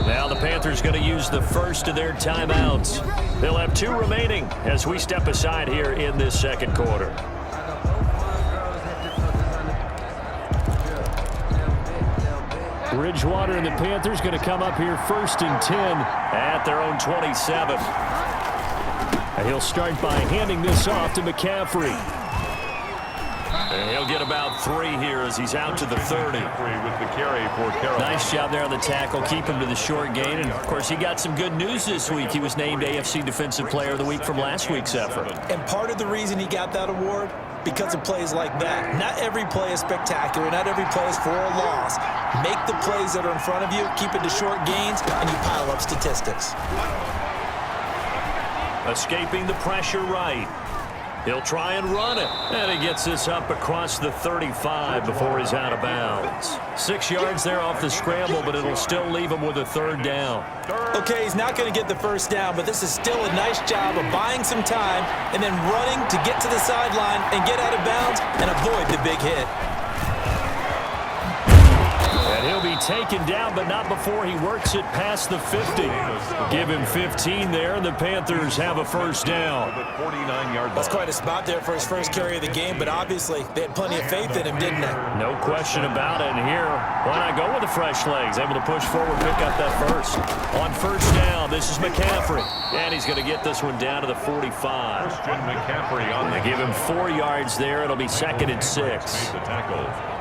Now the Panthers going to use the first of their timeouts. They'll have 2 remaining as we step aside here in this second quarter. Bridgewater and the Panthers going to come up here 1st and 10 at their own 27. And he'll start by handing this off to McCaffrey. And he'll get about 3 here as he's out to the 30. With the carry for Carolina. Nice job there on the tackle. Keep him to the short gain. And, of course, he got some good news this week. He was named AFC Defensive Player of the Week from last week's effort. And part of the reason he got that award, because of plays like that. Not every play is spectacular. Not every play is for a loss. Make the plays that are in front of you, keep it to short gains, and you pile up statistics. Escaping the pressure right. He'll try and run it. And he gets this up across the 35 before he's out of bounds. 6 yards there off the scramble, but it'll still leave him with a 3rd down. Okay, he's not going to get the 1st down, but this is still a nice job of buying some time and then running to get to the sideline and get out of bounds and avoid the big hit. And he'll be taken down, but not before he works it past the 50. Give him 15 there, and the Panthers have a 1st down. That's quite a spot there for his first carry of the game, but obviously they had plenty of faith in him, didn't they? No question about it. And here, why not go with the fresh legs? Able to push forward, pick up that 1st. On 1st down, this is McCaffrey. And he's going to get this one down to the 45. McCaffrey on the give him 4 yards there. It'll be 2nd and 6.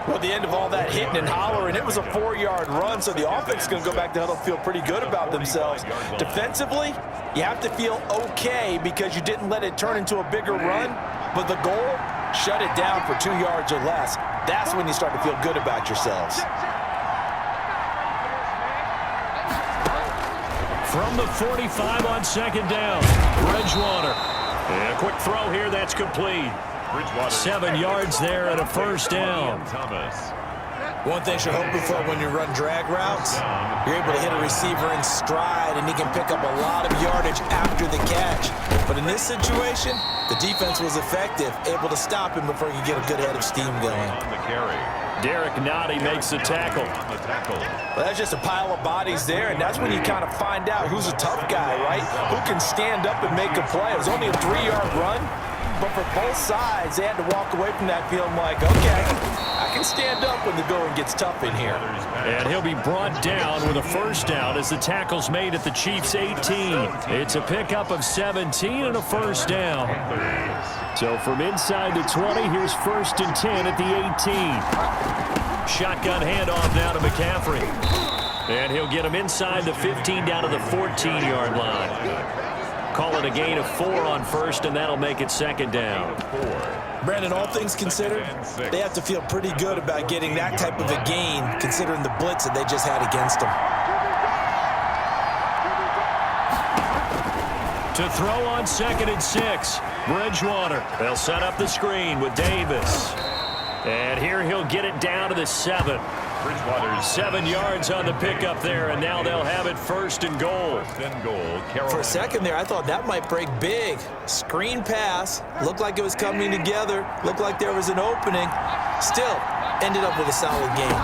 Well, at the end of all that hitting and hollering, it was a 4-yard run, so the offense is going to go back to huddle, feel pretty good about themselves. Defensively, you have to feel okay because you didn't let it turn into a bigger run, but the goal, shut it down for 2 yards or less. That's when you start to feel good about yourselves. From the 45 on 2nd down, Bridgewater. And a quick throw here, that's complete. 7 yards there and a 1st down. One thing you're hoping for when you run drag routes, you're able to hit a receiver in stride and he can pick up a lot of yardage after the catch. But in this situation, the defense was effective, able to stop him before he could get a good head of steam going. Derek Nottie makes the tackle. Well, that's just a pile of bodies there, and that's when you kind of find out who's a tough guy, right? Who can stand up and make a play. It was only a 3-yard run. But for both sides, they had to walk away from that feeling like, okay, I can stand up when the going gets tough in here. And he'll be brought down with a 1st down as the tackle's made at the Chiefs' 18. It's a pickup of 17 and a 1st down. So from inside the 20, here's 1st and 10 at the 18. Shotgun handoff now to McCaffrey. And he'll get him inside the 15 down to the 14-yard line. Call it a gain of 4 on 1st, and that'll make it 2nd down. Brandon, all things considered, they have to feel pretty good about getting that type of a gain, considering the blitz that they just had against them. To throw on 2nd and 6, Bridgewater. They'll set up the screen with Davis. And here he'll get it down to the 7. 7 yards on the pickup there, and now they'll have it 1st and goal. For a second there, I thought that might break big. Screen pass, looked like it was coming together, looked like there was an opening. Still, ended up with a solid game.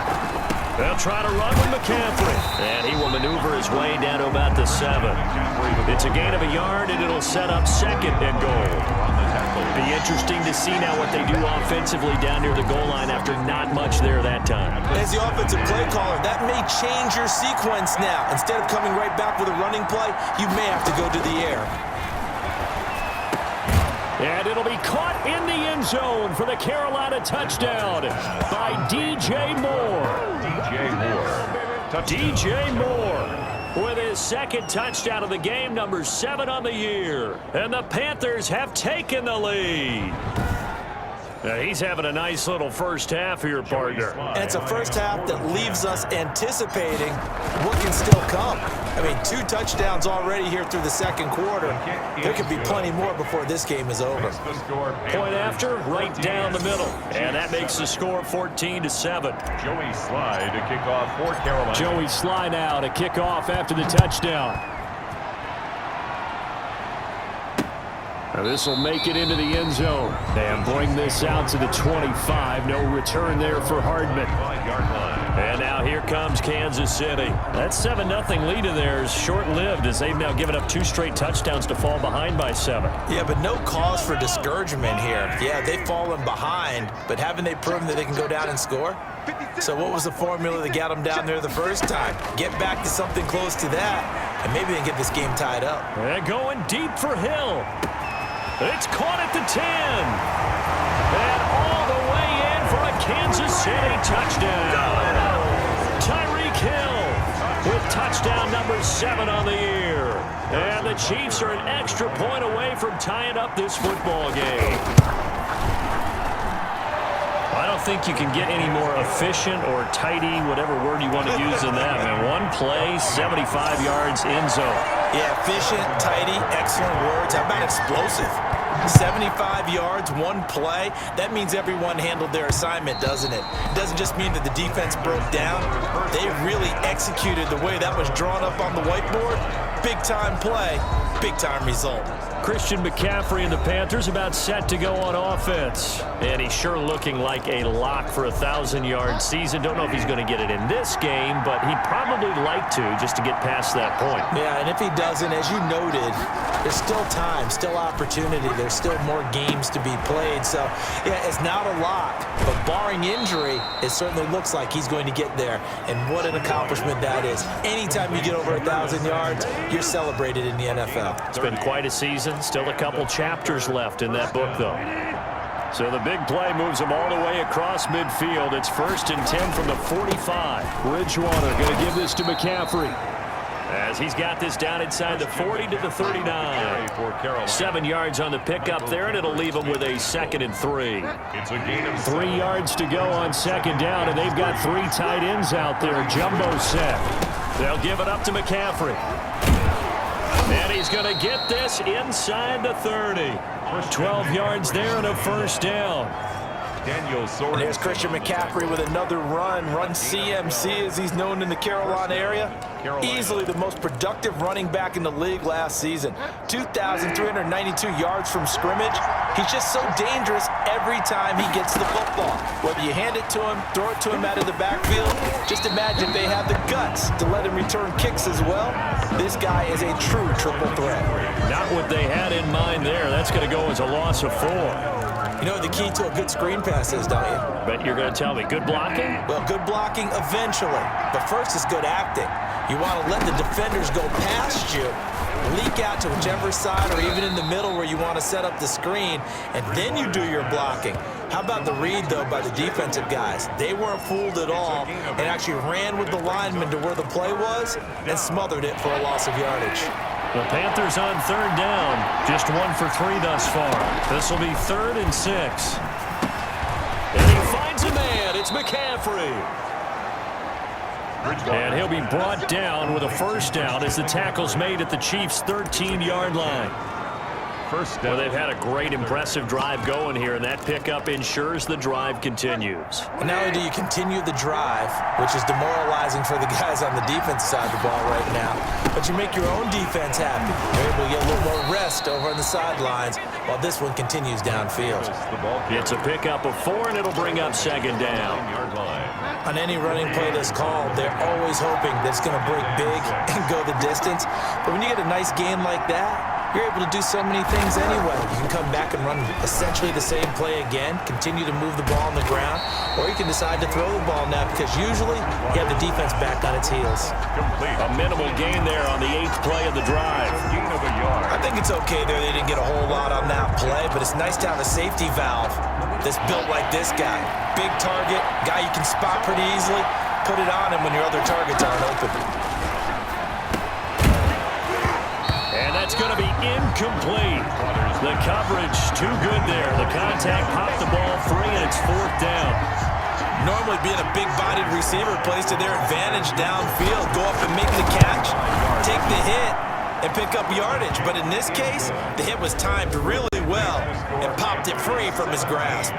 They'll try to run with McCaffrey, and he will maneuver his way down to about the 7. It's a gain of a yard, and it'll set up 2nd and goal. Be interesting to see now what they do offensively down near the goal line after not much there that time. As the offensive play caller, that may change your sequence now. Instead of coming right back with a running play, you may have to go to the air. And it'll be caught in the end zone for the Carolina touchdown by DJ Moore. DJ Moore with his 2nd touchdown of the game, number 7 on the year. And the Panthers have taken the lead. Now he's having a nice little first half here, partner. And it's a first half that leaves us anticipating what can still come. I mean, 2 touchdowns already here through the second quarter. There could be plenty more before this game is over. Point after, right down the middle. And that makes the score 14-7. Joey Sly to kick off for Carolina. Joey Sly now to kick off after the touchdown. Now this will make it into the end zone and bring this out to the 25. No return there for Hardman. And now Now here comes Kansas City. That 7-0 lead of theirs short-lived as they've now given up 2 straight touchdowns to fall behind by 7. Yeah, but no cause for discouragement here. Yeah, they've fallen behind, but haven't they proven that they can go down and score? So what was the formula that got them down there the first time? Get back to something close to that, and maybe they can get this game tied up. They're going deep for Hill. It's caught at the 10. And all the way in for a Kansas City touchdown. Tyreek Hill with touchdown number 7 on the year. And the Chiefs are an extra point away from tying up this football game. I don't think you can get any more efficient or tidy, whatever word you want to use in that. Man, one play, 75 yards, end zone. Yeah, efficient, tidy, excellent words. How about explosive? 75 yards, one play. That means everyone handled their assignment, doesn't it? It doesn't just mean that the defense broke down. They really executed the way that was drawn up on the whiteboard. Big-time play, big-time result. Christian McCaffrey and the Panthers about set to go on offense. And he's sure looking like a lock for a 1,000-yard season. Don't know if he's going to get it in this game, but he'd probably like to just to get past that point. Yeah, and if he doesn't, as you noted, there's still time, still opportunity. There's still more games to be played. So, yeah, it's not a lock, but barring injury, it certainly looks like he's going to get there. And what an accomplishment that is. Anytime you get over 1,000 yards, you're celebrated in the NFL. It's been quite a season. Still a couple chapters left in that book, though. So the big play moves them all the way across midfield. It's 1st and 10 from the 45. Bridgewater going to give this to McCaffrey as he's got this down inside the 40 to the 39. 7 yards on the pickup there, and it'll leave them with a 2nd and 3. It's a gain of 3 yards to go on 2nd down, and they've got 3 tight ends out there. Jumbo set. They'll give it up to McCaffrey. And he's going to get this inside the 30. 12 yards there and a 1st down. And there's Christian McCaffrey with another run CMC as he's known in the Carolina area. Easily the most productive running back in the league last season. 2,392 yards from scrimmage. He's just so dangerous every time he gets the football. Whether you hand it to him, throw it to him out of the backfield, just imagine they have the guts to let him return kicks as well. This guy is a true triple threat. Not what they had in mind there. That's going to go as a loss of 4. You know what the key to a good screen pass is, don't you? But you're going to tell me, good blocking? Well, good blocking eventually. But first is good acting. You want to let the defenders go past you, leak out to whichever side or even in the middle where you want to set up the screen, and then you do your blocking. How about the read, though, by the defensive guys? They weren't fooled at all and actually ran with the lineman to where the play was and smothered it for a loss of yardage. The Panthers on 3rd down. Just 1 for 3 thus far. This will be 3rd and 6. And he finds a man. It's McCaffrey. And he'll be brought down with a 1st down as the tackle's made at the Chiefs' 13-yard line. Well, they've had a great, impressive drive going here, and that pickup ensures the drive continues. And not only do you continue the drive, which is demoralizing for the guys on the defense side of the ball right now, but you make your own defense happy. You're able to get a little more rest over on the sidelines while this one continues downfield. It's a pickup of 4, and it'll bring up 2nd down. On any running play that's called, they're always hoping that it's going to break big and go the distance. But when you get a nice gain like that, you're able to do so many things anyway. You can come back and run essentially the same play again, continue to move the ball on the ground, or you can decide to throw the ball now because usually you have the defense back on its heels. A minimal gain there on the 8th play of the drive. I think it's okay there. They didn't get a whole lot on that play, but it's nice to have a safety valve that's built like this guy. Big target, guy you can spot pretty easily. Put it on him when your other targets aren't open. And that's going to be incomplete. The coverage too good there. The contact popped the ball free, and it's 4th down. Normally being a big-bodied receiver plays to their advantage downfield. Go up and make the catch, take the hit, and pick up yardage. But in this case, the hit was timed really well and popped it free from his grasp.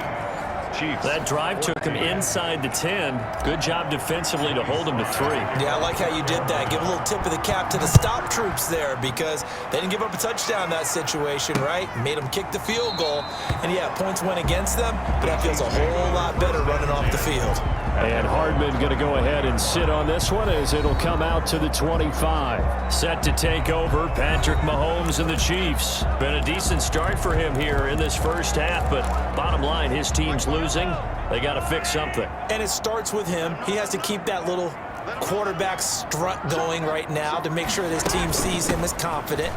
That drive took him inside the 10. Good job defensively to hold him to 3. Yeah, I like how you did that. Give a little tip of the cap to the stop troops there because they didn't give up a touchdown in that situation, right? Made them kick the field goal. And, yeah, points went against them, but that feels a whole lot better running off the field. And Hardman going to go ahead and sit on this one as it'll come out to the 25. Set to take over, Patrick Mahomes and the Chiefs. Been a decent start for him here in this first half, but bottom line, his team's losing. They got to fix something. And it starts with him. He has to keep that little quarterback strut going right now to make sure that his team sees him as confident.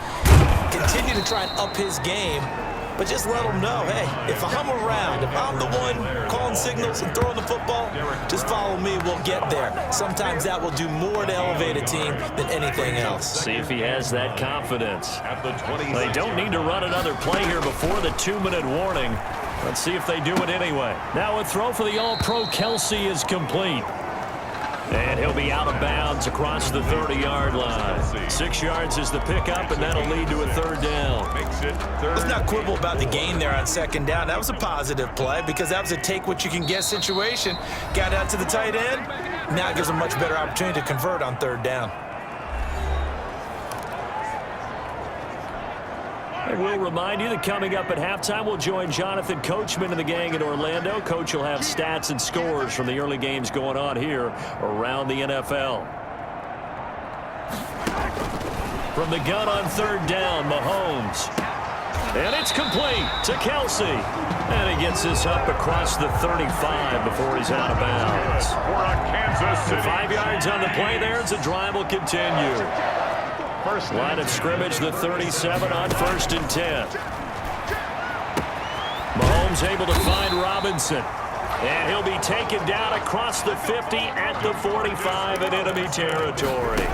Continue to try and up his game. But just let them know, hey, if I'm around, if I'm the one calling signals and throwing the football, just follow me, we'll get there. Sometimes that will do more to elevate a team than anything else. See if he has that confidence. They don't need to run another play here before the 2-minute warning. Let's see if they do it anyway. Now a throw for the All-Pro Kelsey is complete. And he'll be out of bounds across the 30-yard line. 6 yards is the pickup, and that'll lead to a third down. Let's not quibble about the gain there on second down. That was a positive play because that was a take-what-you-can-get situation. Got out to the tight end. Now it gives a much better opportunity to convert on third down. And we'll remind you that coming up at halftime, we'll join Jonathan Coachman and the gang in Orlando. Coach will have stats and scores from the early games going on here around the NFL. From the gun on third down, Mahomes. And it's complete to Kelsey. And he gets this up across the 35 before he's out of bounds. 5 yards on the play there as the drive will continue. Line of scrimmage, the 37 on 1st and 10. Mahomes able to find Robinson. And he'll be taken down across the 50 at the 45 in enemy territory.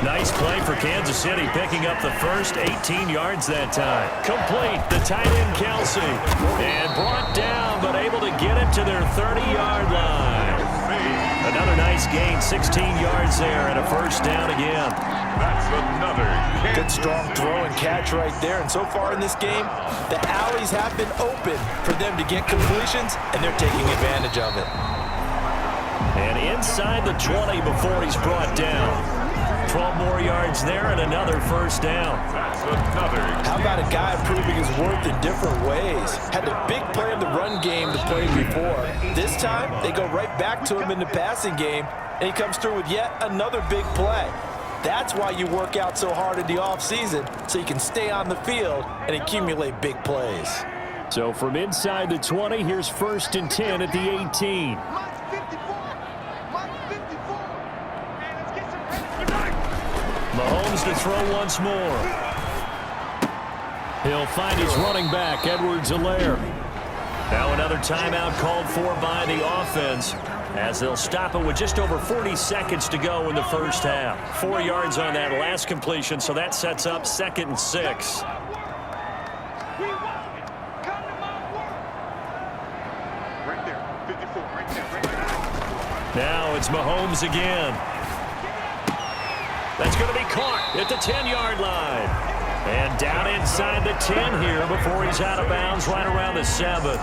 Nice play for Kansas City, picking up the first 18 yards that time. Complete, the tight end Kelsey. And brought down, but able to get it to their 30-yard line. Another nice gain, 16 yards there, and a first down again. That's another good strong throw and catch right there. And so far in this game, the alleys have been open for them to get completions, and they're taking advantage of it. And inside the 20 before he's brought down. 12 more yards there and another first down. That's another. How about a guy proving his worth in different ways? Had a big play in the run game to play before. This time, they go right back to him in the passing game, and he comes through with yet another big play. That's why you work out so hard in the offseason, so you can stay on the field and accumulate big plays. So from inside the 20, here's 1st and 10 at the 18. Mahomes to throw once more. He'll find his running back, Edwards-Helaire. Now another timeout called for by the offense, as they'll stop it with just over 40 seconds to go in the first half. 4 yards on that last completion, so that sets up 2nd and 6. Now it's Mahomes again. That's going to be caught at the 10-yard line. And down inside the 10 here before he's out of bounds right around the 7.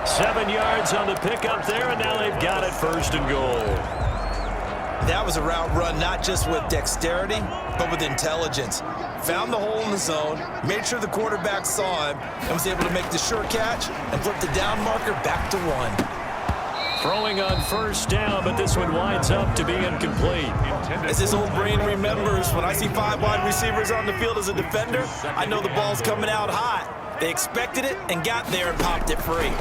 7 yards on the pickup there, and now they've got it 1st and goal. That was a route run not just with dexterity, but with intelligence. Found the hole in the zone, made sure the quarterback saw him, and was able to make the sure catch and flip the down marker back to 1. Throwing on 1st down, but this one winds up to be incomplete. As his old brain remembers, when I see 5 wide receivers on the field as a defender, I know the ball's coming out hot. They expected it and got there and popped it free.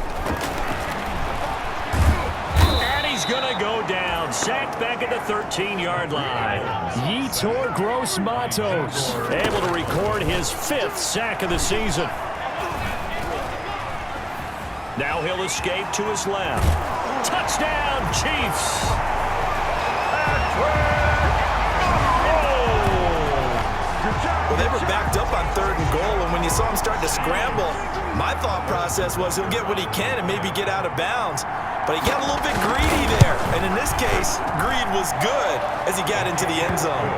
And he's going to go down. Sacked back at the 13-yard line. Yetur Gross-Matos able to record his 5th sack of the season. Now he'll escape to his left. Touchdown, Chiefs! Well, they were backed up on 3rd and goal, and when you saw him start to scramble, my thought process was he'll get what he can and maybe get out of bounds. But he got a little bit greedy there, and in this case, greed was good as he got into the end zone.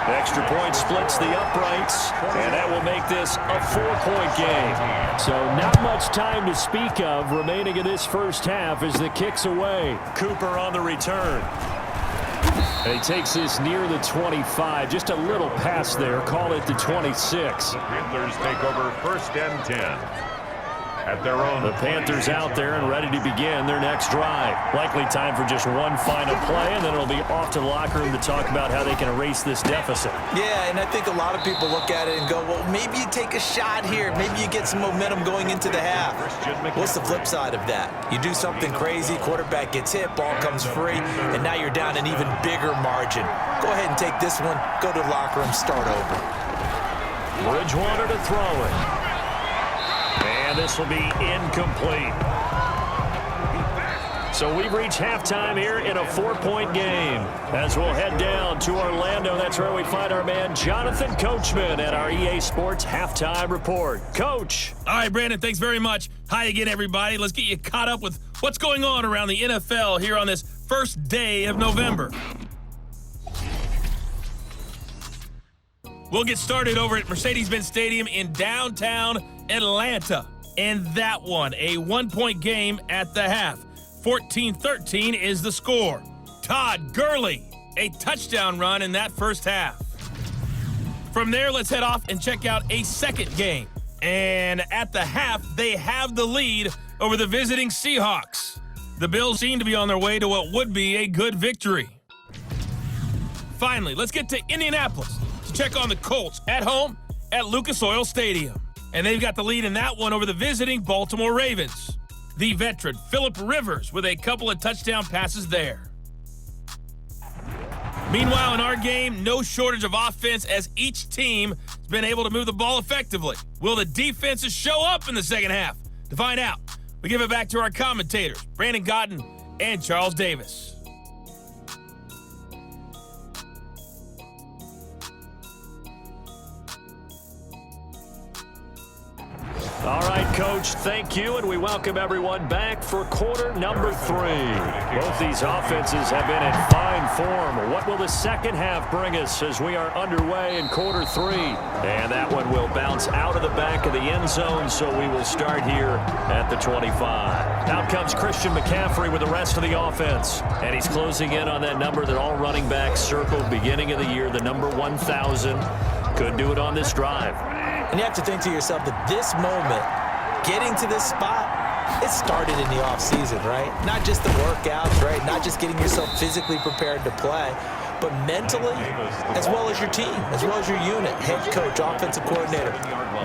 The extra point splits the uprights, and that will make this a 4-point game. So not much time to speak of remaining in this first half as the kick's away. Cooper on the return. And he takes this near the 25. Just a little pass there. Call it the 26. The Panthers take over 1st and 10. at their own. The Panthers out there and ready to begin their next drive. Likely time for just one final play, and then it'll be off to the locker room to talk about how they can erase this deficit. Yeah, and I think a lot of people look at it and go, well, maybe you take a shot here. Maybe you get some momentum going into the half. What's the flip side of that? You do something crazy, quarterback gets hit, ball comes free, and now you're down an even bigger margin. Go ahead and take this one, go to the locker room, start over. Bridgewater to throw it. And this will be incomplete. So we've reached halftime here in a 4-point game. As we'll head down to Orlando, that's where we find our man Jonathan Coachman at our EA Sports Halftime Report. Coach. All right, Brandon, thanks very much. Hi again, everybody. Let's get you caught up with what's going on around the NFL here on this first day of November. We'll get started over at Mercedes-Benz Stadium in downtown Atlanta. And that one, a 1-point game at the half. 14-13 is the score. Todd Gurley, a touchdown run in that first half. From there, let's head off and check out a second game. And at the half, they have the lead over the visiting Seahawks. The Bills seem to be on their way to what would be a good victory. Finally, let's get to Indianapolis to check on the Colts at home at Lucas Oil Stadium. And they've got the lead in that one over the visiting Baltimore Ravens. The veteran Phillip Rivers with a couple of touchdown passes there. Meanwhile, in our game, no shortage of offense as each team has been able to move the ball effectively. Will the defenses show up in the second half? To find out, we give it back to our commentators, Brandon Gotten and Charles Davis. All right, Coach, thank you, and we welcome everyone back for quarter number 3. Both these offenses have been in fine form. What will the second half bring us as we are underway in quarter 3? And that one will bounce out of the back of the end zone, so we will start here at the 25. Out comes Christian McCaffrey with the rest of the offense, and he's closing in on that number that all running backs circled beginning of the year, the number 1,000. Could do it on this drive. And you have to think to yourself that this moment, getting to this spot, it started in the offseason, right? Not just the workouts, right? Not just getting yourself physically prepared to play, but mentally, as well as your team, as well as your unit, head coach, offensive coordinator.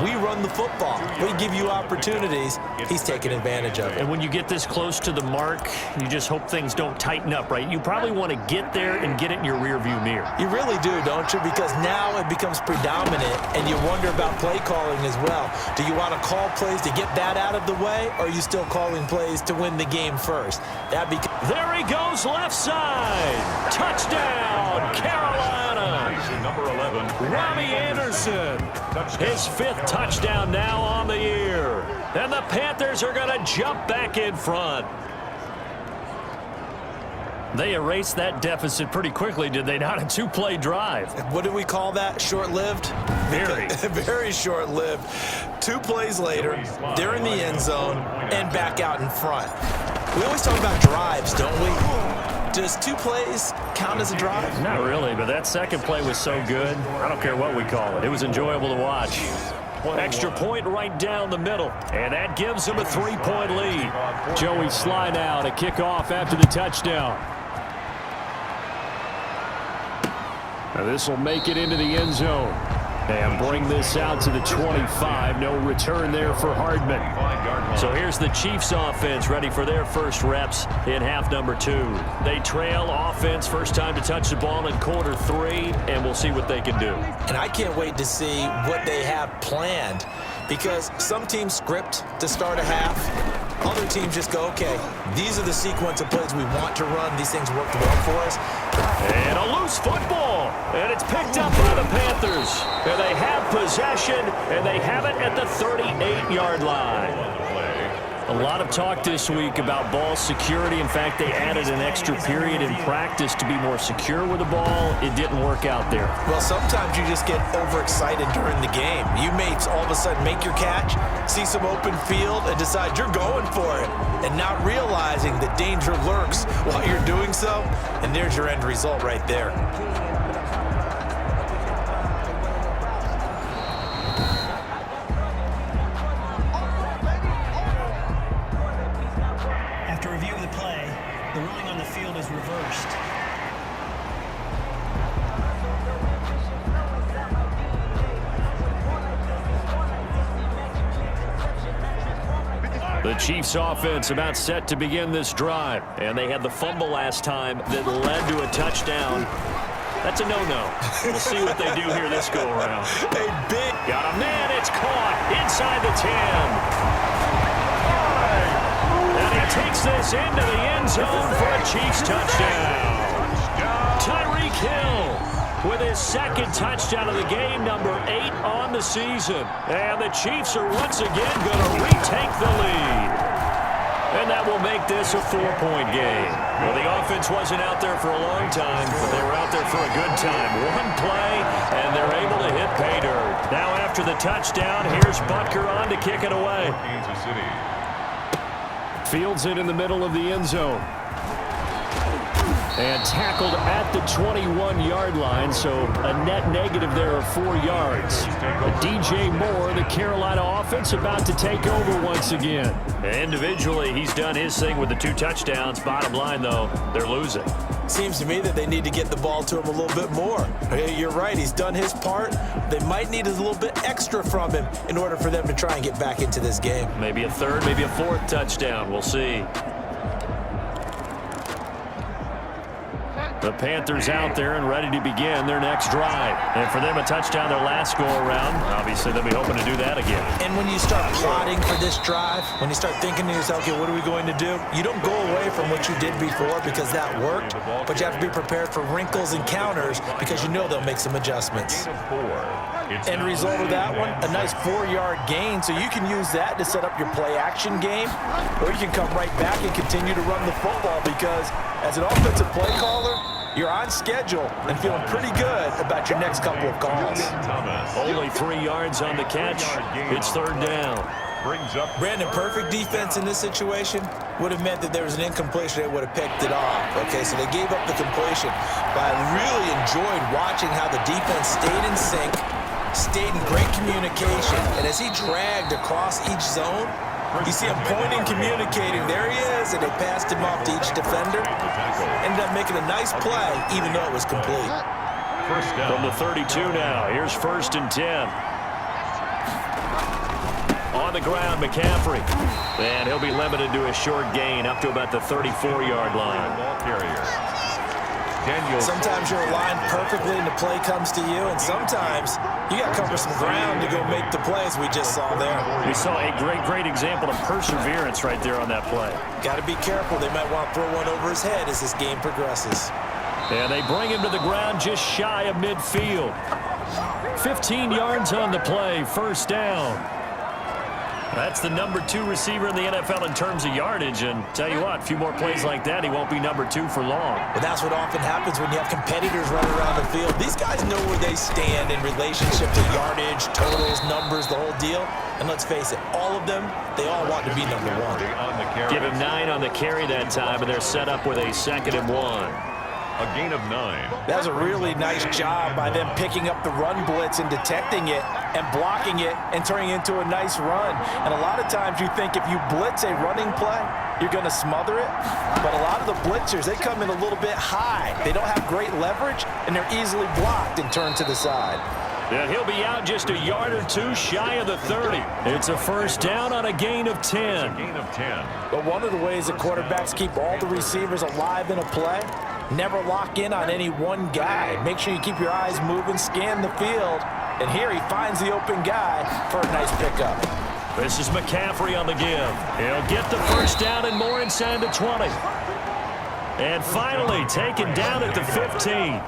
We run the football. We give you opportunities. He's taking advantage of it. And when you get this close to the mark, you just hope things don't tighten up, right? You probably want to get there and get it in your rearview mirror. You really do, don't you? Because now it becomes predominant, and you wonder about play calling as well. Do you want to call plays to get that out of the way, or are you still calling plays to win the game first? There he goes, left side. Touchdown, Carolina. Number 11. Robbie Anderson. His 5th touchdown now on the year. And the Panthers are going to jump back in front. They erased that deficit pretty quickly, did they not? A 2-play drive. What do we call that? Short-lived? Very. Very short-lived. 2 plays later, they're in the end zone and back out in front. We always talk about drives, don't we? Does 2 plays count as a drive? Not really, but that second play was so good. I don't care what we call it. It was enjoyable to watch. Extra point right down the middle, and that gives them a 3-point lead. Joey slide out, a kickoff after the touchdown. Now this will make it into the end zone and bring this out to the 25. No return there for Hardman. So here's the Chiefs offense ready for their first reps in half number 2. They trail offense, first time to touch the ball in quarter 3, and we'll see what they can do. And I can't wait to see what they have planned, because some teams script to start a half. Other teams just go, okay, these are the sequence of plays we want to run. These things worked well for us. And a loose football, and it's picked up by the Panthers. And they have possession, and they have it at the 38-yard line. A lot of talk this week about ball security. In fact, they added an extra period in practice to be more secure with the ball. It didn't work out there. Well, sometimes you just get overexcited during the game. You may all of a sudden make your catch, see some open field, and decide you're going for it, and not realizing that danger lurks while you're doing so, and there's your end result right there. The Chiefs offense about set to begin this drive. And they had the fumble last time that led to a touchdown. That's a no-no. We'll see what they do here this go-around. Got a man. It's caught inside the 10. And he takes this into the end zone for a Chiefs touchdown. Tyreek Hill with his second touchdown of the game, number 8 on the season. And the Chiefs are once again going to retake the lead. And that will make this a 4-point game. Well, the offense wasn't out there for a long time, but they were out there for a good time. One play, and they're able to hit pay dirt. Now after the touchdown, here's Butker on to kick it away. Kansas City. Fields it in the middle of the end zone. And tackled at the 21-yard line, so a net negative there of 4 yards. DJ Moore, the Carolina offense, about to take over once again. Individually, he's done his thing with the 2 touchdowns. Bottom line, though, they're losing. Seems to me that they need to get the ball to him a little bit more. You're right, he's done his part. They might need a little bit extra from him in order for them to try and get back into this game. Maybe a 3rd, maybe a 4th touchdown. We'll see. The Panthers out there and ready to begin their next drive. And for them, a touchdown their last go-around. Obviously, they'll be hoping to do that again. And when you start plotting for this drive, when you start thinking to yourself, okay, what are we going to do? You don't go away from what you did before because that worked, but you have to be prepared for wrinkles and counters because you know they'll make some adjustments. End result of that one, a nice 4-yard gain, so you can use that to set up your play-action game, or you can come right back and continue to run the football because as an offensive play caller, you're on schedule and feeling pretty good about your next couple of calls. Only 3 yards on the catch. It's 3rd down. Brandon, perfect defense in this situation would have meant that there was an incompletion that would have picked it off. Okay, so they gave up the completion. But I really enjoyed watching how the defense stayed in sync, stayed in great communication, and as he dragged across each zone, you see him pointing, communicating. There he is, and they passed him off to each defender. Ended up making a nice play, even though it was complete. From the 32 now, here's 1st and 10. On the ground, McCaffrey. And he'll be limited to a short gain up to about the 34-yard line. Sometimes you're aligned perfectly and the play comes to you, and sometimes you got to cover some ground to go make the plays we just saw there. We saw a great example of perseverance right there on that play. Got to be careful. They might want to throw one over his head as this game progresses. And they bring him to the ground just shy of midfield. 15 yards on the play, 1st down. That's the number 2 receiver in the NFL in terms of yardage, and tell you what, a few more plays like that, he won't be number 2 for long. But that's what often happens when you have competitors running around the field. These guys know where they stand in relationship to yardage, totals, numbers, the whole deal. And let's face it, all of them, they all want to be number 1. Give him 9 on the carry that time, and they're set up with a 2nd and 1. A gain of 9. That was a really nice job by them picking up the run blitz and detecting it and blocking it and turning it into a nice run. And a lot of times you think if you blitz a running play, you're going to smother it. But a lot of the blitzers, they come in a little bit high. They don't have great leverage, and they're easily blocked and turned to the side. And he'll be out just a yard or 2 shy of the 30. It's a 1st down on a gain of 10. Gain of 10. But one of the ways that quarterbacks keep all the receivers alive in a play, never lock in on any one guy. Make sure you keep your eyes moving, scan the field, and here he finds the open guy for a nice pickup. This is McCaffrey on the give. He'll get the 1st down and more inside the 20. And finally taken down at the 15.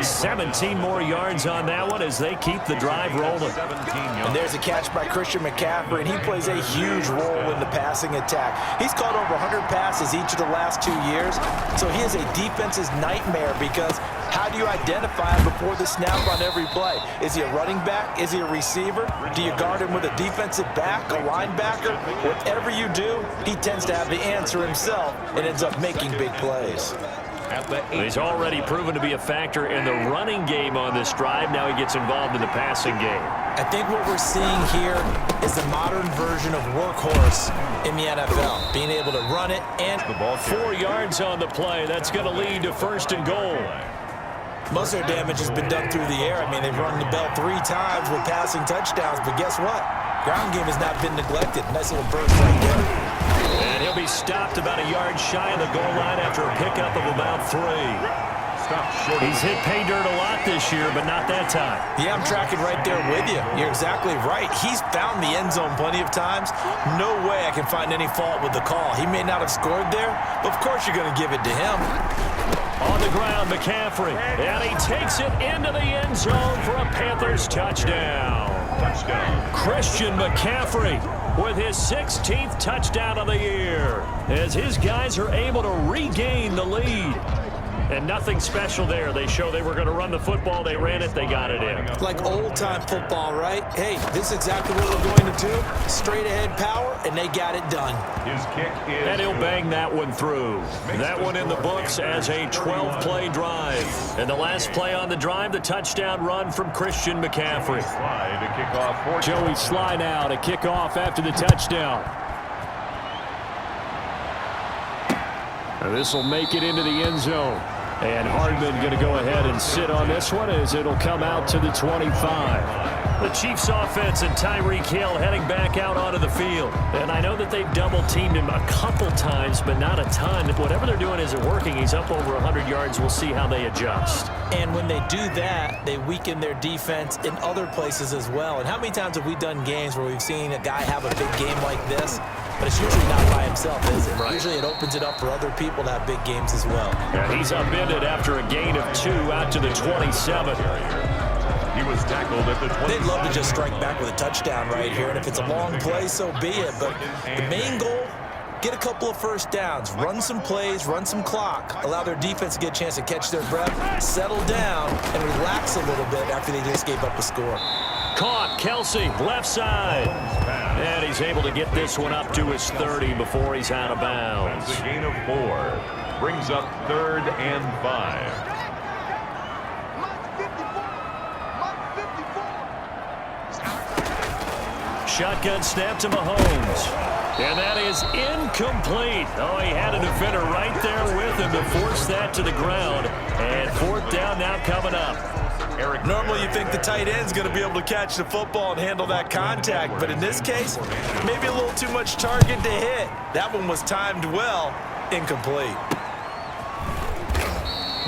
17 more yards on that one as they keep the drive rolling. And there's a catch by Christian McCaffrey, and he plays a huge role in the passing attack. He's caught over 100 passes each of the last 2 years, so he is a defense's nightmare because how do you identify him before the snap on every play? Is he a running back? Is he a receiver? Do you guard him with a defensive back, a linebacker? Whatever you do, he tends to have the answer himself and ends up making big plays. He's already proven to be a factor in the running game on this drive. Now he gets involved in the passing game. I think what we're seeing here is the modern version of workhorse in the NFL, being able to run it and 4 yards on the play. That's going to lead to 1st and goal. Most of their damage has been done through the air. I mean, they've run the bell 3 times with passing touchdowns, but guess what? Ground game has not been neglected. Nice little burst right there. be stopped about a yard shy of the goal line after a pickup of about 3. He's hit pay dirt a lot this year, but not that time. Yeah, I'm tracking right there with you. You're exactly right. He's found the end zone plenty of times. No way I can find any fault with the call. He may not have scored there, but of course you're going to give it to him. On the ground, McCaffrey, and he takes it into the end zone for a Panthers touchdown. Christian McCaffrey with his 16th touchdown of the year as his guys are able to regain the lead. And nothing special there. They show they were going to run the football. They ran it. They got it in. Like old-time football, right? Hey, this is exactly what we're going to do. Straight-ahead power, and they got it done. His kick is And he'll bang that one through. That one in the books as a 12-play drive. And the last play on the drive, the touchdown run from Christian McCaffrey. Sly to kick off. Joey Sly now to kick off after the touchdown. And this will make it into the end zone. And Hardman going to go ahead and sit on this one as it'll come out to the 25. The Chiefs offense and Tyreek Hill heading back out onto the field. And I know that they've double-teamed him a couple times, but not a ton. Whatever they're doing isn't working. He's up over 100 yards. We'll see how they adjust. And when they do that, they weaken their defense in other places as well. And how many times have we done games where we've seen a guy have a big game like this? But it's usually not by himself, is it? Right. Usually it opens it up for other people to have big games as well. Yeah, he's upended after a gain of 2 out to the 27. He was tackled at the 20. They'd love to just strike back with a touchdown right here. And if it's a long play, so be it. But the main goal, get a couple of first downs, run some plays, run some clock, allow their defense to get a chance to catch their breath, settle down, and relax a little bit after they just gave up a score. Caught, Kelsey, left side. And he's able to get this one up to his 30 before he's out of bounds. That's a gain of 4. Brings up 3rd and 5. Shotgun snap to Mahomes. And that is incomplete. Oh, he had a defender right there with him to force that to the ground. And 4th down now coming up. Normally you think the tight end's going to be able to catch the football and handle that contact, but in this case, maybe a little too much target to hit. That one was timed well, incomplete.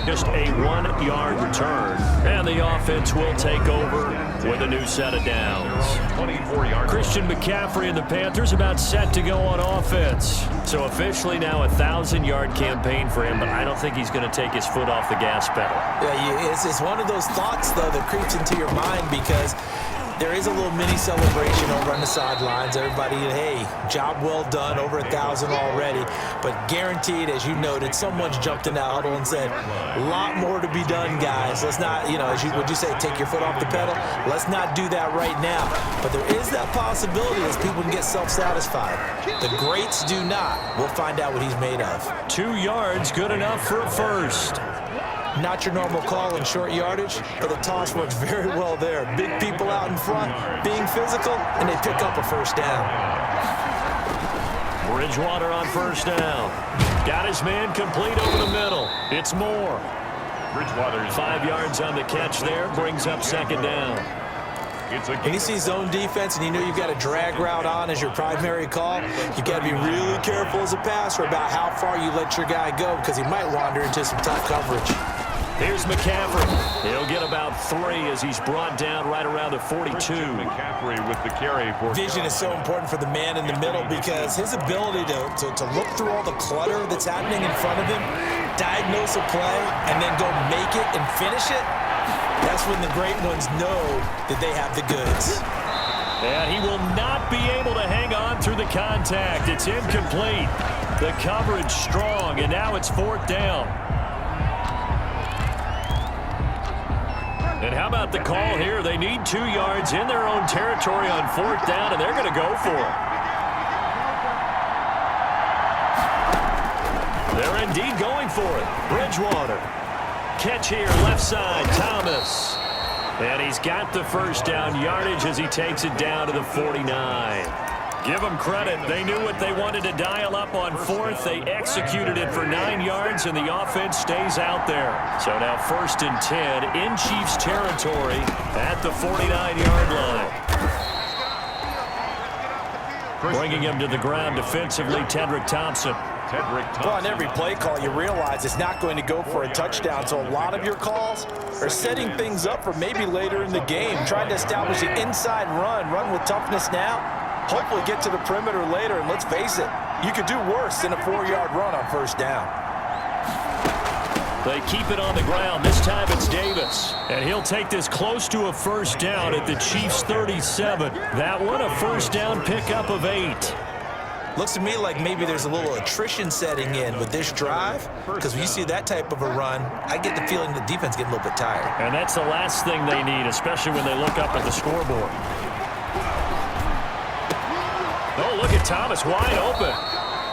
Just a 1-yard return, and the offense will take over with a new set of downs. 24-yard. Christian McCaffrey and the Panthers about set to go on offense. So officially now a 1,000-yard campaign for him, but I don't think he's going to take his foot off the gas pedal. Yeah, it's one of those thoughts, though, that creeps into your mind because there is a little mini celebration over on the sidelines. Everybody, hey, job well done, over 1,000 already. But guaranteed, as you noted, someone's jumped in that huddle and said, a lot more to be done, guys. Let's not, would you say, take your foot off the pedal? Let's not do that right now. But there is that possibility as people can get self-satisfied. The greats do not. We'll find out what he's made of. 2 yards, good enough for a first. Not your normal call in short yardage, but the toss works very well there. Big people out in front, being physical, and they pick up a first down. Bridgewater on first down. Got his man complete over the middle. It's Moore. Bridgewater's 5 yards on the catch there, brings up 2nd down. When you see zone defense and you know you've got a drag route on as your primary call, you've got to be really careful as a passer about how far you let your guy go because he might wander into some tough coverage. Here's McCaffrey. He'll get about 3 as he's brought down right around the 42. McCaffrey with the carry. Vision is so important for the man in the middle because his ability to look through all the clutter that's happening in front of him, diagnose a play, and then go make it and finish it, that's when the great ones know that they have the goods. And he will not be able to hang on through the contact. It's incomplete. The coverage strong, and now it's 4th down. And how about the call here? They need 2 yards in their own territory on 4th down, and they're going to go for it. They're indeed going for it. Bridgewater. Catch here, left side, Thomas. And he's got the first down yardage as he takes it down to the 49. Give them credit. They knew what they wanted to dial up on 4th. They executed it for 9 yards, and the offense stays out there. So now 1st and 10 in Chiefs territory at the 49-yard line. Bringing him to the ground defensively, Tedrick Thompson. Well, on every play call, you realize it's not going to go for a touchdown, so a lot of your calls are setting things up for maybe later in the game, trying to establish an inside run with toughness now, hopefully get to the perimeter later, and let's face it, you could do worse than a 4-yard run on first down. They keep it on the ground. This time it's Davis. And he'll take this close to a first down at the Chiefs' 37. That one, a first down pickup of 8. Looks to me like maybe there's a little attrition setting in with this drive, because when you see that type of a run, I get the feeling the defense getting a little bit tired. And that's the last thing they need, especially when they look up at the scoreboard. Oh, look at Thomas, wide open.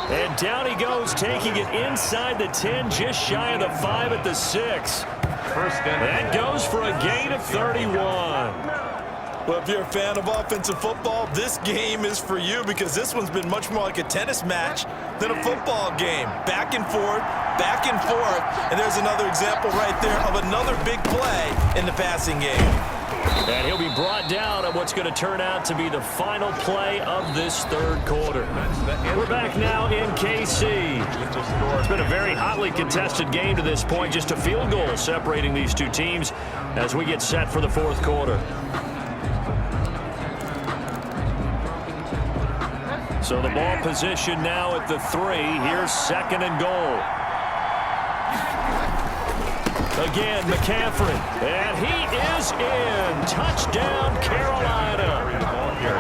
And down he goes, taking it inside the 10, just shy of the 5 at the 6. That goes for a gain of 31. Well, if you're a fan of offensive football, this game is for you, because this one's been much more like a tennis match than a football game. Back and forth, and there's another example right there of another big play in the passing game. And he'll be brought down at what's going to turn out to be the final play of this third quarter. We're back now in KC. It's been a very hotly contested game to this point, just a field goal separating these two teams as we get set for the fourth quarter. So the ball position now at the 3. Here's second and goal. Again, McCaffrey. And he is in. Touchdown, Carolina.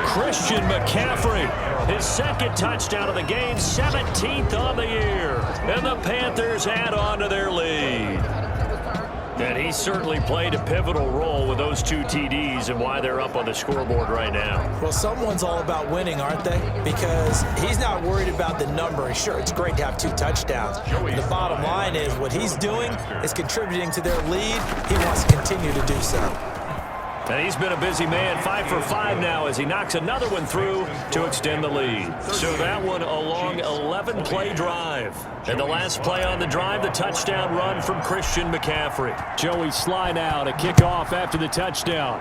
Christian McCaffrey. His second touchdown of the game, 17th on the year. And the Panthers add on to their lead. And he certainly played a pivotal role with those 2 TDs and why they're up on the scoreboard right now. Well, someone's all about winning, aren't they? Because he's not worried about the number. And sure, it's great to have 2 touchdowns. The bottom line is what he's doing is contributing to their lead. He wants to continue to do so. And he's been a busy man, 5 for 5 now as he knocks another one through to extend the lead. So that one a long 11-play drive. And the last play on the drive, the touchdown run from Christian McCaffrey. Joey Sly now to kick off after the touchdown.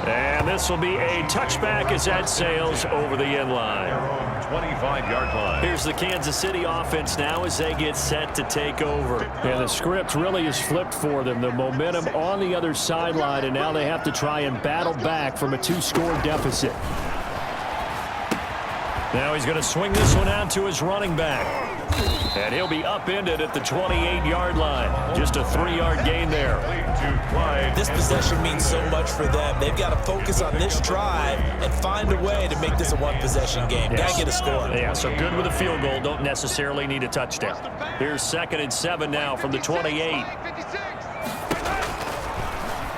And this will be a touchback as that sails over the end line. 25-yard line. Here's the Kansas City offense now as they get set to take over. And the script really is flipped for them. The momentum on the other sideline, and now they have to try and battle back from a 2-score deficit. Now he's going to swing this one out to his running back. And he'll be upended at the 28-yard line. Just a 3-yard gain there. This possession means so much for them. They've got to focus on this drive and find a way to make this a one-possession game. Yes. Got to get a score. Yeah, so good with a field goal. Don't necessarily need a touchdown. Here's 2nd and 7 now from the 28.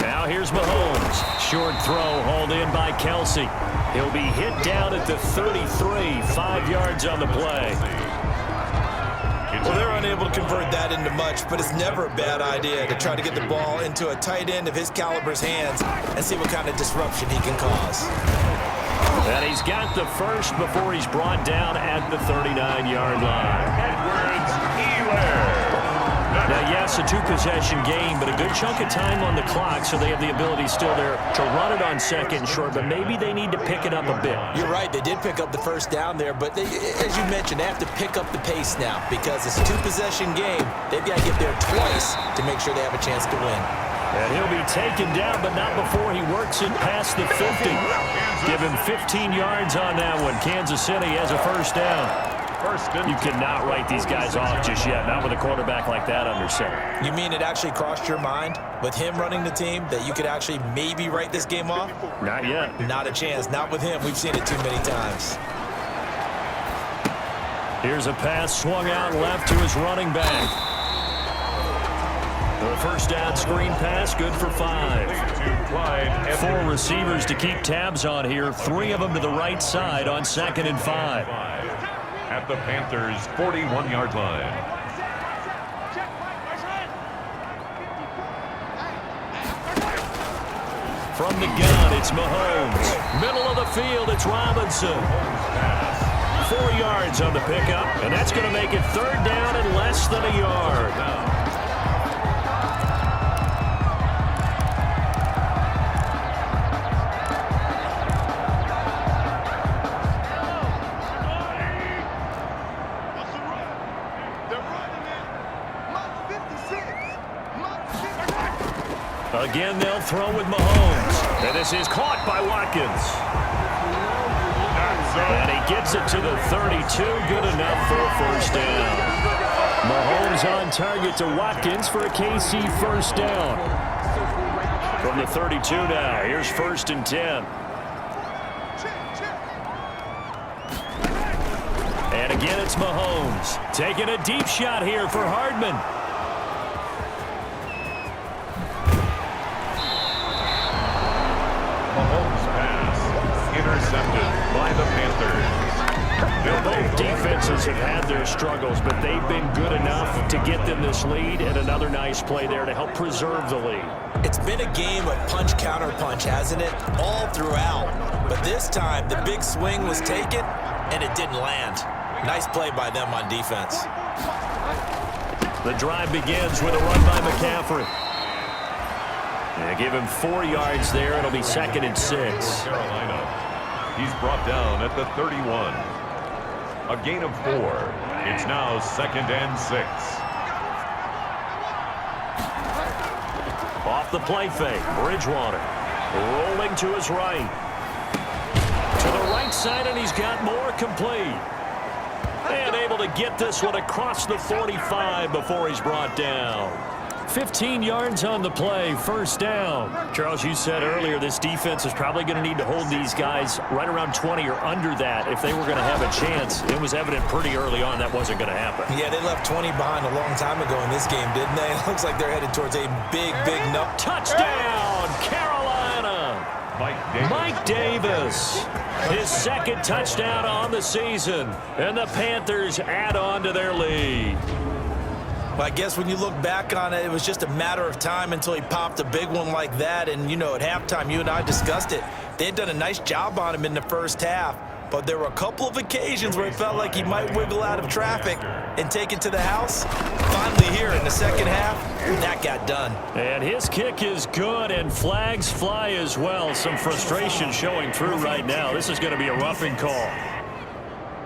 Now here's Mahomes. Short throw hauled in by Kelsey. He'll be hit down at the 33, 5 yards on the play. Well, they're unable to convert that into much, but it's never a bad idea to try to get the ball into a tight end of his caliber's hands and see what kind of disruption he can cause. And he's got the first before he's brought down at the 39-yard line. Now, yes, a 2-possession game, but a good chunk of time on the clock, so they have the ability still there to run it on 2nd and short, but maybe they need to pick it up a bit. You're right. They did pick up the first down there, but as you mentioned, they have to pick up the pace now because it's a 2-possession game. They've got to get there twice to make sure they have a chance to win. And he'll be taken down, but not before he works it past the 50. Give him 15 yards on that one. Kansas City has a first down. You cannot write these guys off just yet, not with a quarterback like that under center. You mean it actually crossed your mind with him running the team that you could actually maybe write this game off? Not yet. Not a chance. Not with him. We've seen it too many times. Here's a pass swung out left to his running back. The first down screen pass, good for 5. 4 receivers to keep tabs on here. 3 of them to the right side on 2nd and 5. At the Panthers' 41-yard line. From the gun, it's Mahomes. Middle of the field, it's Robinson. 4 yards on the pickup, and that's going to make it 3rd down and less than a yard. Again, they'll throw with Mahomes. And this is caught by Watkins. And he gets it to the 32. Good enough for a first down. Mahomes on target to Watkins for a KC first down. From the 32 now, here's 1st and 10. And again, it's Mahomes. Taking a deep shot here for Hardman. Mahomes' pass intercepted by the Panthers. Both defenses have had their struggles, but they've been good enough to get them this lead, and another nice play there to help preserve the lead. It's been a game of punch-counter-punch, hasn't it? All throughout. But this time, the big swing was taken, and it didn't land. Nice play by them on defense. The drive begins with a run by McCaffrey. They give him 4 yards there. It'll be 2nd and 6. Carolina. He's brought down at the 31. A gain of 4. It's now 2nd and 6. Off the play fake, Bridgewater rolling to his right. To the right side, and he's got more complete. And able to get this one across the 45 before he's brought down. 15 yards on the play, first down. Charles, you said earlier this defense is probably going to need to hold these guys right around 20 or under that if they were going to have a chance. It was evident pretty early on that wasn't going to happen. Yeah, they left 20 behind a long time ago in this game, didn't they? It looks like they're headed towards a big no. Touchdown, Carolina! Mike Davis. His 2nd touchdown on the season. And the Panthers add on to their lead. Well, I guess when you look back on it, it was just a matter of time until he popped a big one like that. And, you know, at halftime, you and I discussed it. They had done a nice job on him in the first half. But there were a couple of occasions where it felt like he might wiggle out of traffic and take it to the house. Finally here in the second half, that got done. And his kick is good, and flags fly as well. Some frustration showing through right now. This is going to be a roughing call.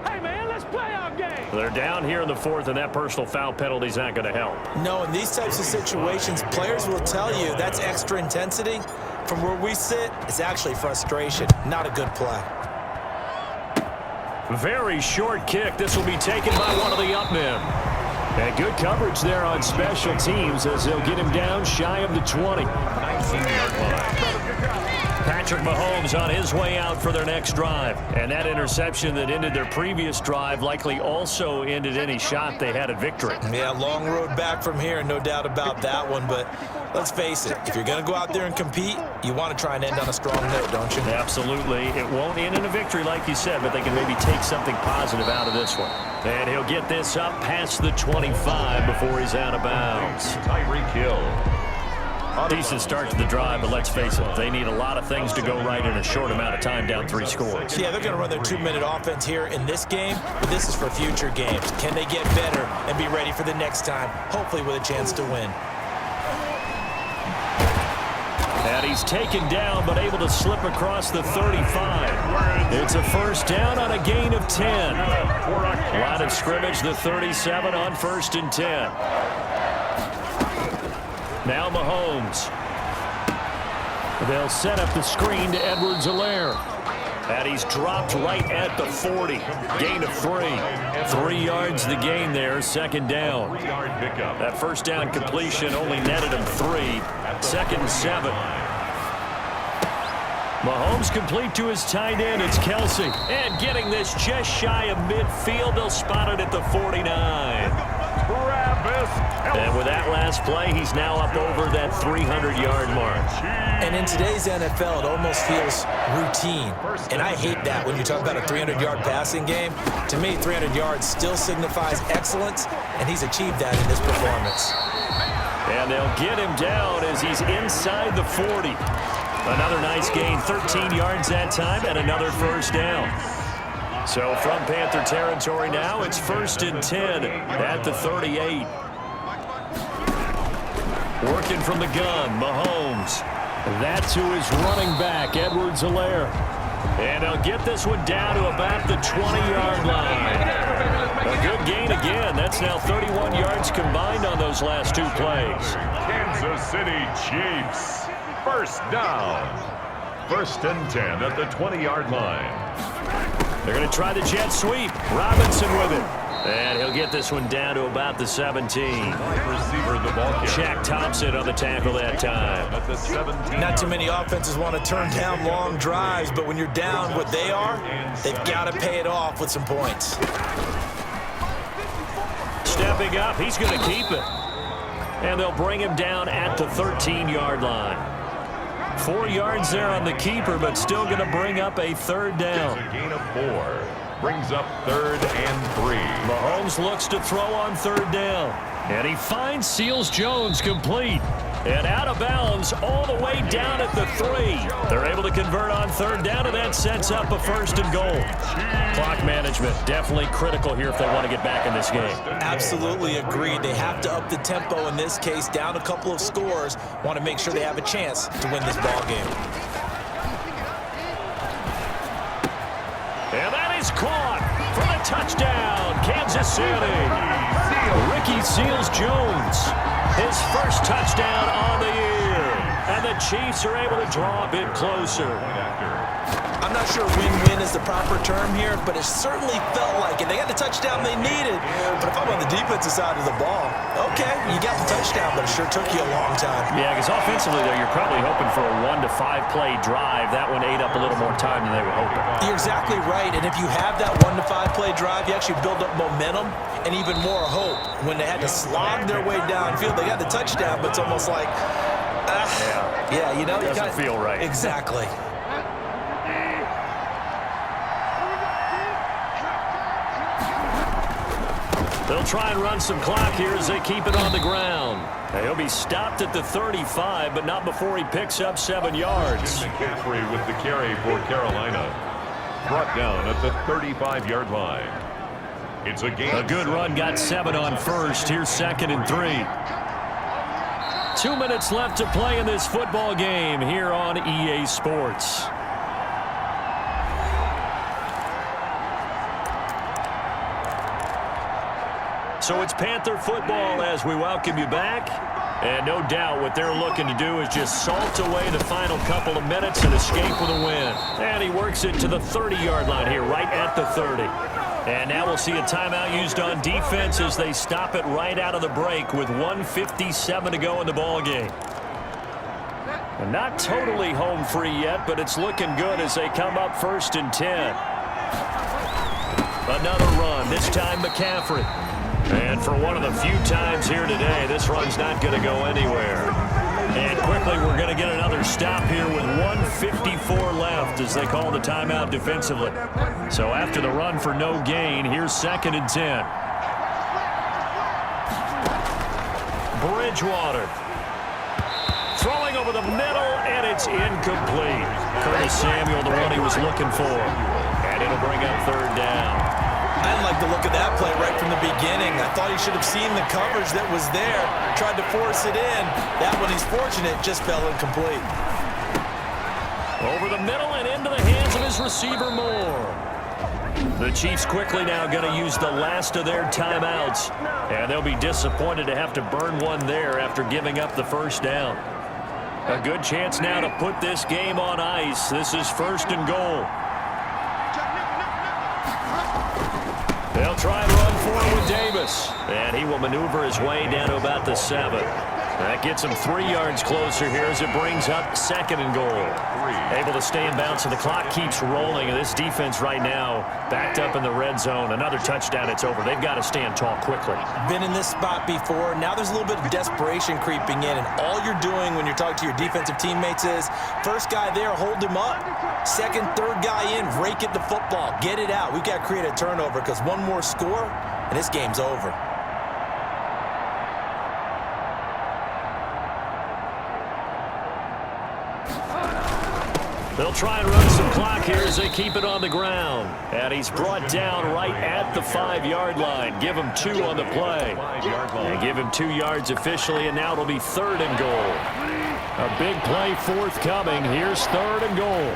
Hey, man, let's play our game. They're down here in the 4th, and that personal foul penalty is not going to help. No, in these types of situations, players will tell you that's extra intensity. From where we sit, it's actually frustration. Not a good play. Very short kick. This will be taken by one of the up men. And good coverage there on special teams as they'll get him down shy of the 20. 19-yard line. Patrick Mahomes on his way out for their next drive. And that interception that ended their previous drive likely also ended any shot they had at victory. Yeah, long road back from here, no doubt about that one. But let's face it, if you're going to go out there and compete, you want to try and end on a strong note, don't you? Absolutely. It won't end in a victory like you said, but they can maybe take something positive out of this one. And he'll get this up past the 25 before he's out of bounds. Tyreek Hill. Decent start to the drive, but let's face it, they need a lot of things to go right in a short amount of time, down 3 scores. Yeah, they're going to run their 2-minute offense here in this game, but this is for future games. Can they get better and be ready for the next time, hopefully with a chance to win? And he's taken down, but able to slip across the 35. It's a first down on a gain of 10. Line of scrimmage, the 37 on 1st and 10. Now Mahomes. They'll set up the screen to Edwards-Helaire. And he's dropped right at the 40. Gain of 3. 3 yards the gain there, 2nd down. 3-yard pickup. That first down completion only netted him 3. 2nd and 7. Mahomes complete to his tight end. It's Kelsey. And getting this just shy of midfield. They'll spot it at the 49. And with that last play, he's now up over that 300-yard mark. And in today's NFL, it almost feels routine. And I hate that when you talk about a 300-yard passing game. To me, 300 yards still signifies excellence, and he's achieved that in this performance. And they'll get him down as he's inside the 40. Another nice gain, 13 yards that time, and another first down. So from Panther territory now, it's 1st and 10 at the 38. Working from the gun, Mahomes. That's who is running back, Edwards-Helaire. And they'll get this one down to about the 20-yard line. A good gain again. That's now 31 yards combined on those those last 2 plays. Kansas City Chiefs. First down. 1st and 10 at the 20-yard line. They're going to try the jet sweep. Robinson with it. And he'll get this one down to about the 17. Receiver the ball carrier. Shaq Thompson on the tackle that time. At the 17. Not too many offenses want to turn down long drives, but when you're down what they are, they've got to pay it off with some points. Stepping up, he's going to keep it. And they'll bring him down at the 13-yard line. 4 yards there on the keeper, but still going to bring up a 3rd down. It's a gain of 4. Brings up 3rd and 3. Mahomes looks to throw on 3rd down. And he finds Seals-Jones complete. And out of bounds all the way down at the 3. They're able to convert on 3rd down, and that sets up a 1st and goal. Clock management definitely critical here if they want to get back in this game. Absolutely agreed. They have to up the tempo in this case, down a couple of scores. Want to make sure they have a chance to win this ball game. And that is caught for the touchdown, Kansas City. Ricky Seals-Jones, his first touchdown on the year. And the Chiefs are able to draw a bit closer. I'm not sure win-win is the proper term here, but it certainly felt like it. They got the touchdown they needed, but if I'm on the defensive side of the ball, okay, you got the touchdown, but it sure took you a long time. Yeah, because offensively, though, you're probably hoping for a 1 to 5 play drive. That one ate up a little more time than they were hoping. You're exactly right, and if you have that 1 to 5 play drive, you actually build up momentum and even more hope. When they had to slog their way downfield, they got the touchdown, but it's almost like, yeah, you know, you doesn't feel right. Exactly. They'll try and run some clock here as they keep it on the ground. He'll be stopped at the 35, but not before he picks up 7 yards. McCaffrey with the carry for Carolina. Brought down at the 35-yard line. It's a game. A good run, got 7 on 1st. Here's 2nd and 3. 2 minutes left to play in this football game here on EA Sports. So it's Panther football as we welcome you back. And no doubt what they're looking to do is just salt away the final couple of minutes and escape with a win. And he works it to the 30-yard line here, right at the 30. And now we'll see a timeout used on defense as they stop it right out of the break with 1:57 to go in the ball game. And not totally home free yet, but it's looking good as they come up 1st and 10. Another run, this time McCaffrey. And for one of the few times here today, this run's not going to go anywhere. And quickly, we're going to get another stop here with 1:54 left as they call the timeout defensively. So after the run for no gain, here's 2nd and 10. Bridgewater. Throwing over the middle, and it's incomplete. Curtis Samuel, the one he was looking for. And it'll bring up 3rd down. I didn't like the look of that play right from the beginning. I thought he should have seen the coverage that was there, tried to force it in. That one, he's fortunate, just fell incomplete. Over the middle and into the hands of his receiver Moore. The Chiefs quickly now going to use the last of their timeouts. And they'll be disappointed to have to burn one there after giving up the 1st down. A good chance now to put this game on ice. This is 1st and goal. They'll try and run forward with Davis. And he will maneuver his way down to about the 7. That gets him 3 yards closer here as it brings up 2nd and goal. Able to stay in bounds, and the clock keeps rolling. And this defense right now backed up in the red zone. Another touchdown, it's over. They've got to stand tall quickly. Been in this spot before. Now there's a little bit of desperation creeping in. And all you're doing when you're talking to your defensive teammates is, first guy there, hold him up. 2nd, 3rd guy in, rake at the football. Get it out. We've got to create a turnover because one more score, and this game's over. They'll try and run some clock here as they keep it on the ground. And he's brought down right at the 5-yard line. Give him 2 on the play. And give him 2 yards officially, and now it'll be 3rd and goal. A big play forthcoming. Here's 3rd and goal.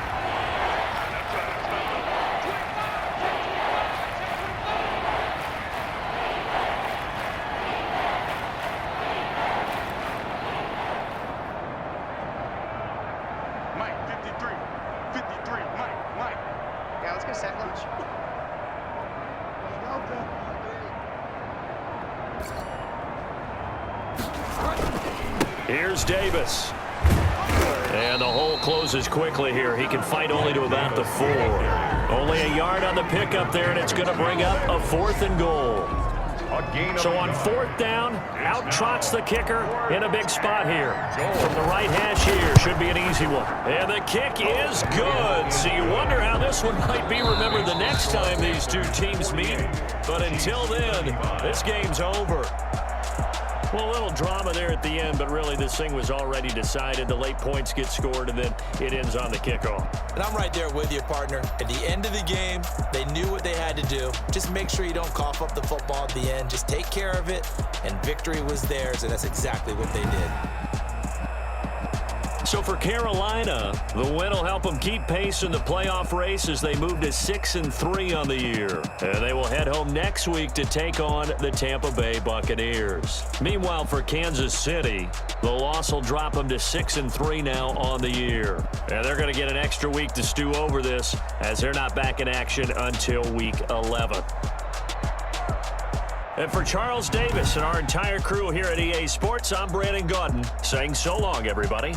Here's Davis. And the hole closes quickly here. He can fight only to about the 4. Only a yard on the pickup there, and it's going to bring up a 4th and goal. So on 4th down, out trots the kicker in a big spot here. From the right hash here, should be an easy one. And the kick is good. So you wonder how this one might be remembered the next time these two teams meet. But until then, this game's over. Well, a little drama there at the end, but really this thing was already decided. The late points get scored, and then it ends on the kickoff. And I'm right there with you, partner. At the end of the game, they knew what they had to do. Just make sure you don't cough up the football at the end. Just take care of it, and victory was theirs, and that's exactly what they did. So for Carolina, the win will help them keep pace in the playoff race as they move to 6-3 on the year. And they will head home next week to take on the Tampa Bay Buccaneers. Meanwhile, for Kansas City, the loss will drop them to 6-3 now on the year. And they're going to get an extra week to stew over this as they're not back in action until week 11. And for Charles Davis and our entire crew here at EA Sports, I'm Brandon Gaudin saying so long, everybody.